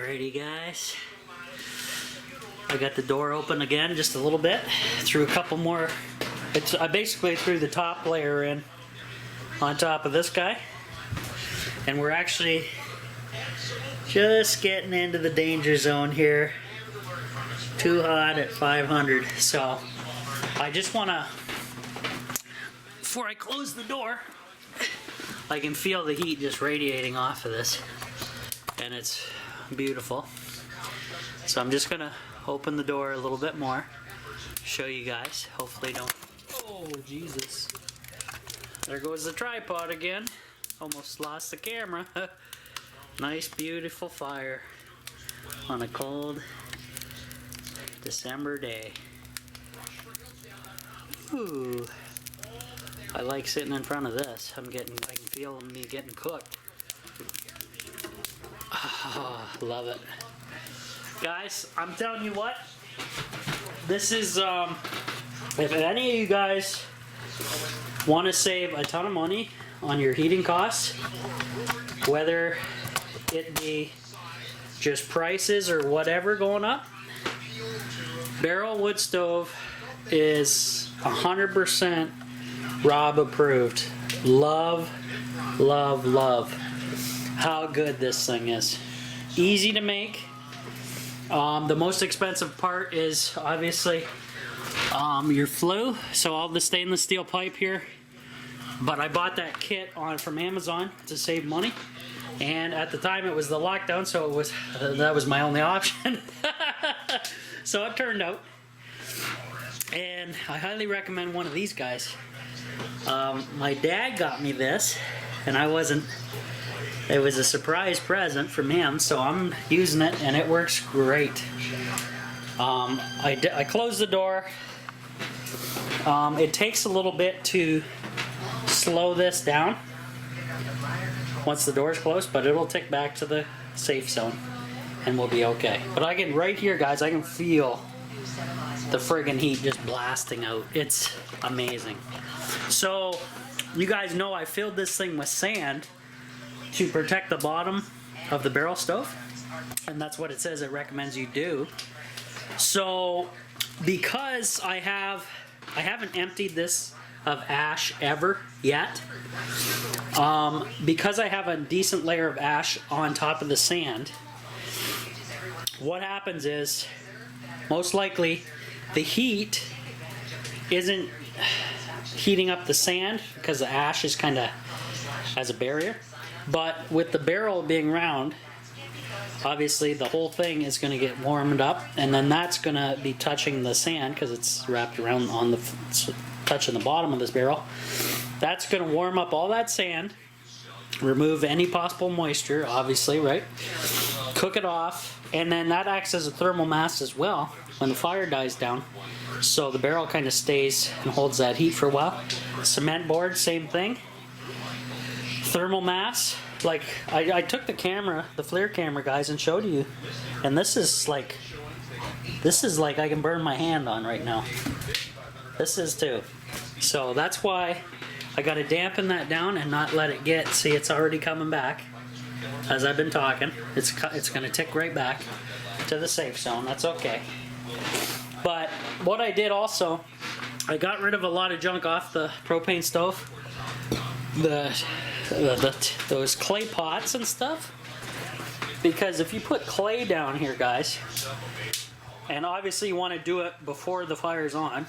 Alrighty guys, I got the door open again just a little bit, threw a couple more, I basically threw the top layer in on top of this guy, and we're actually just getting into the danger zone here. Too hot at 500, so I just want to, before I close the door, I can feel the heat just radiating off of this, and it's beautiful. So I'm just gonna open the door a little bit more, show you guys. Hopefully don't, oh Jesus, there goes the tripod again. Almost lost the camera. Nice beautiful fire on a cold December day. Ooh, I like sitting in front of this. I can feel me getting cooked. Oh, love it. Guys, I'm telling you what, this is, if any of you guys want to save a ton of money on your heating costs, whether it be just prices or whatever going up, Barrel wood stove is 100% Rob approved. Love, love, love how good this thing is. Easy to make. The most expensive part is obviously your flue, so all the stainless steel pipe here, but I bought that kit from Amazon to save money, and at the time it was the lockdown, so it was that was my only option. So it turned out, and I highly recommend one of these guys. My dad got me this, and it was a surprise present from him, so I'm using it and it works great. I closed the door. It takes a little bit to slow this down once the door is closed, but it'll tick back to the safe zone and we'll be okay. But I can, right here guys, I can feel the friggin' heat just blasting out. It's amazing. So you guys know I filled this thing with sand to protect the bottom of the barrel stove, and that's what it says it recommends you do. So because I haven't emptied this of ash ever yet, because I have a decent layer of ash on top of the sand, what happens is most likely the heat isn't heating up the sand because the ash is kind of as a barrier. But with the barrel being round, obviously the whole thing is going to get warmed up, and then that's going to be touching the sand because it's wrapped around on the touching the bottom of this barrel. That's going to warm up all that sand, remove any possible moisture, obviously, right? Cook it off, and then that acts as a thermal mass as well when the fire dies down. So the barrel kind of stays and holds that heat for a while. Cement board, same thing. Thermal mass, like I took the camera, the FLIR camera guys, and showed you, and this is like I can burn my hand on right now. This is too. So that's why I got to dampen that down and not let it get, see, it's already coming back as I've been talking. It's going to tick right back to the safe zone. That's okay. But what I did also, I got rid of a lot of junk off the propane stove. Those clay pots and stuff, because if you put clay down here guys, and obviously you want to do it before the fire's on,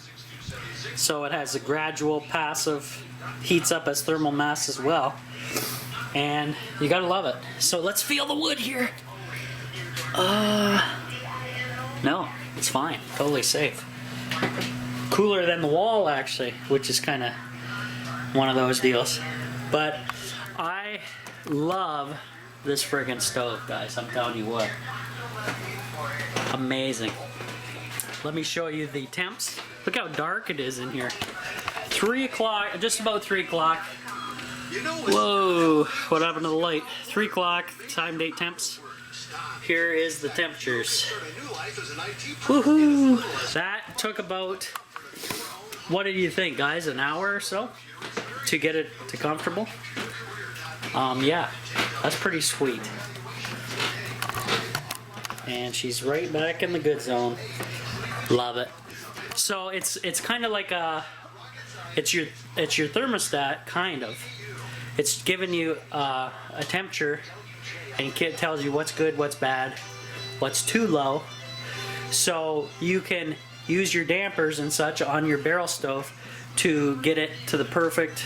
so it has a gradual passive, heats up as thermal mass as well, and you gotta love it. So let's feel the wood here. No, it's fine, totally safe. Cooler than the wall actually, which is kind of one of those deals. But I love this friggin' stove, guys. I'm telling you what. Amazing. Let me show you the temps. Look how dark it is in here. 3 o'clock, just about 3 o'clock. Whoa, what happened to the light? 3 o'clock, time, date, temps. Here is the temperatures. Woohoo! That took about, what did you think, guys? An hour or so to get it to comfortable? Yeah, that's pretty sweet. And she's right back in the good zone. Love it. So it's kind of like it's your thermostat, kind of. It's giving you a temperature, and it tells you what's good, what's bad, what's too low. So you can use your dampers and such on your barrel stove to get it to the perfect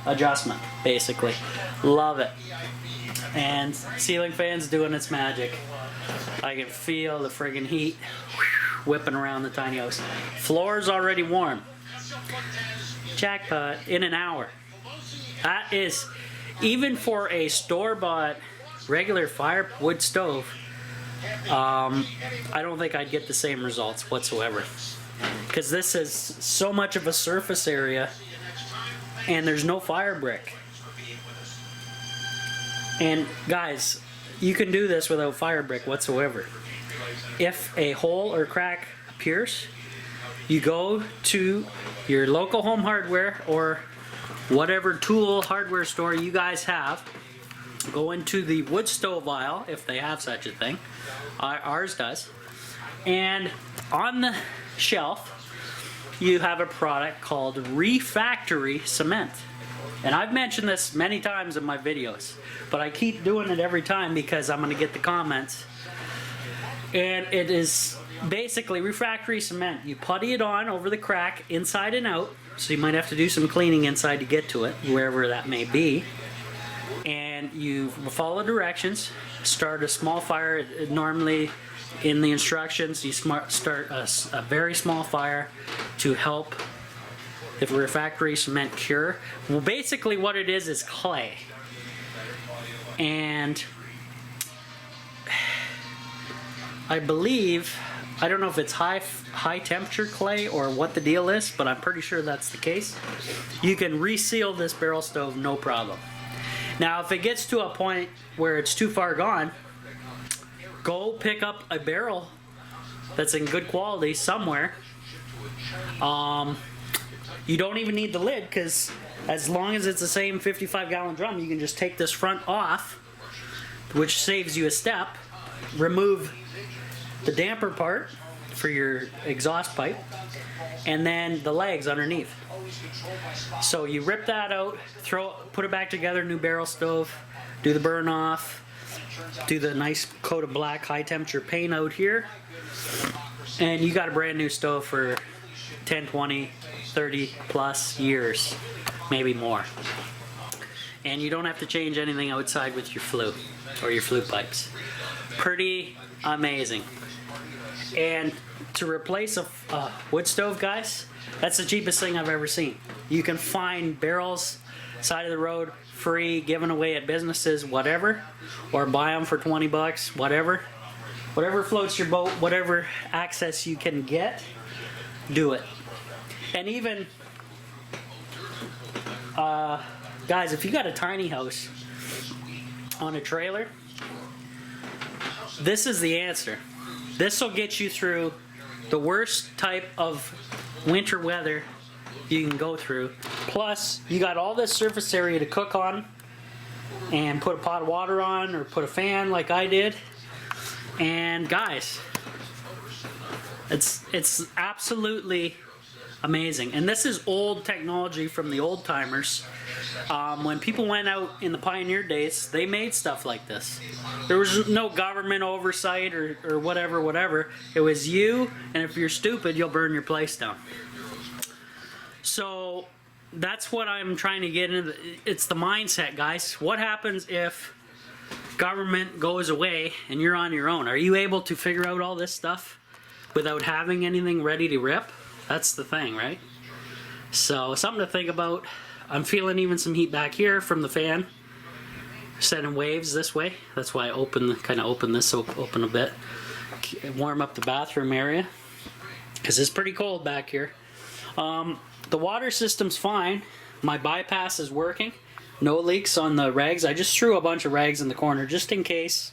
adjustment, basically. Love it. And ceiling fan's doing its magic. I can feel the friggin' heat whipping around the tiny house. Floor's already warm. Jackpot in an hour. That is, even for a store-bought regular firewood stove, I don't think I'd get the same results whatsoever. Because this is so much of a surface area and there's no fire brick. And guys, you can do this without fire brick whatsoever. If a hole or crack appears, you go to your local Home Hardware or whatever tool hardware store you guys have. Go into the wood stove aisle, if they have such a thing. Ours does. And on the shelf, you have a product called Refractory Cement. And I've mentioned this many times in my videos, but I keep doing it every time because I'm going to get the comments. And it is basically refractory cement. You putty it on over the crack inside and out, so you might have to do some cleaning inside to get to it, wherever that may be. And you follow directions, start a small fire. Normally in the instructions you start a very small fire to help the refractory cement cure. Well, basically what it is clay. And I believe, I don't know if it's high temperature clay or what the deal is, but I'm pretty sure that's the case. You can reseal this barrel stove no problem. Now if it gets to a point where it's too far gone, go pick up a barrel that's in good quality somewhere. You don't even need the lid, because as long as it's the same 55-gallon drum, you can just take this front off, which saves you a step. Remove the damper part for your exhaust pipe, and then the legs underneath. So you rip that out, put it back together, new barrel stove, do the burn off, do the nice coat of black high temperature paint out here, and you got a brand new stove for 10, 20, 30 plus years, maybe more. And you don't have to change anything outside with your flue or your flue pipes. Pretty amazing. And to replace a wood stove, guys, that's the cheapest thing I've ever seen. You can find barrels side of the road free, given away at businesses, whatever, or buy them for 20 bucks, whatever floats your boat, whatever access you can get, do it. And even guys, if you got a tiny house on a trailer, this is the answer. This will get you through the worst type of winter weather you can go through. Plus, you got all this surface area to cook on and put a pot of water on or put a fan like I did. And guys, it's absolutely amazing. And this is old technology from the old timers. When people went out in the pioneer days, they made stuff like this. There was no government oversight or whatever. It was you, and if you're stupid, you'll burn your place down. So that's what I'm trying to get into. It's the mindset, guys. What happens if government goes away and you're on your own? Are you able to figure out all this stuff without having anything ready to rip? That's the thing, right? So something to think about. I'm feeling even some heat back here from the fan, sending waves this way. That's why I kind of open this open a bit, warm up the bathroom area, because it's pretty cold back here. The water system's fine. My bypass is working. No leaks on the rags. I just threw a bunch of rags in the corner just in case,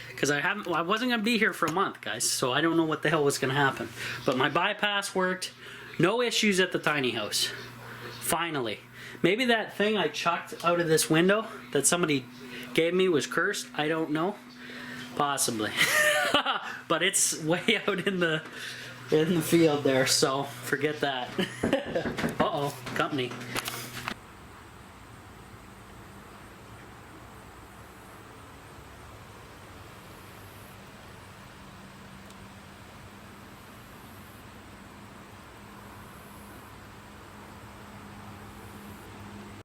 because I wasn't gonna be here for a month, guys. So I don't know what the hell was gonna happen. But my bypass worked. No issues at the tiny house. Finally. Maybe that thing I chucked out of this window that somebody gave me was cursed. I don't know. Possibly. But it's way out in the field there, so forget that. Uh-oh, company.